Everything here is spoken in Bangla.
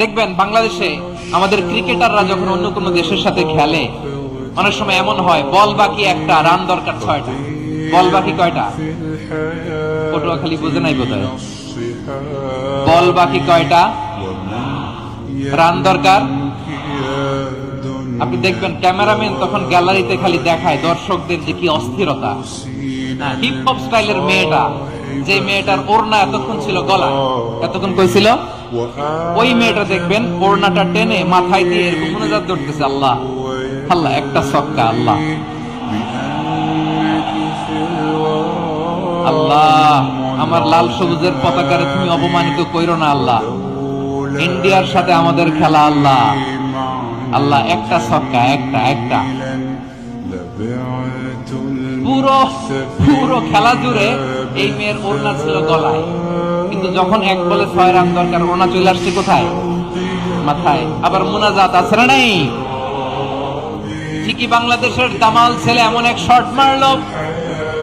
দেখবেন বাংলাদেশে আমাদের ক্রিকেটাররা যখন অন্য কোনো দেশের সাথে খেলে, অনেক সময় এমন হয় বল বাকি একটা, রান দরকার 6টা। বল বাকি কয়টা? পটুয়াখালী বুঝে নাই বোধহয়। বল বাকি কয়টা, রান দরকার। আপনি দেখবেন ক্যামেরাম্যান তখন গ্যালারিতে খালি দেখায় দর্শকদের যে কি অস্থিরতা। হিপ হপ স্টাইলের মেয়েটা, যে মেয়েটার ওড়না এতক্ষণ ছিল গলা, এতক্ষণ কই ছিল, ওই মেয়েটা দেখবেন ওড়নাটা টেনে মাথায় দিয়ে এরকম মুনাজাত ধরতেছে, আল্লাহ আল্লাহ, একটা ছক্কা, আল্লাহ আল্লাহ, আমার লাল সবুজের পতাকারে তুমি অপমানিত কইরো না আল্লাহ, ইন্ডিয়ার সাথে আমাদের খেলা, আল্লাহ আল্লাহ, একটা ছক্কা, একটা একটা। পুরো পুরো খেলা জুড়ে এই মেয়ের ওড়না ছিল গলায়, কিন্তু যখন এক বলে 6 রান দরকার, ওড়না চলে আসছে কোথায়? মাথায়। আবার মুনাজাত আছে না নাই? ঠিকই বাংলাদেশের দামাল ছেলে এমন এক শট মারলো,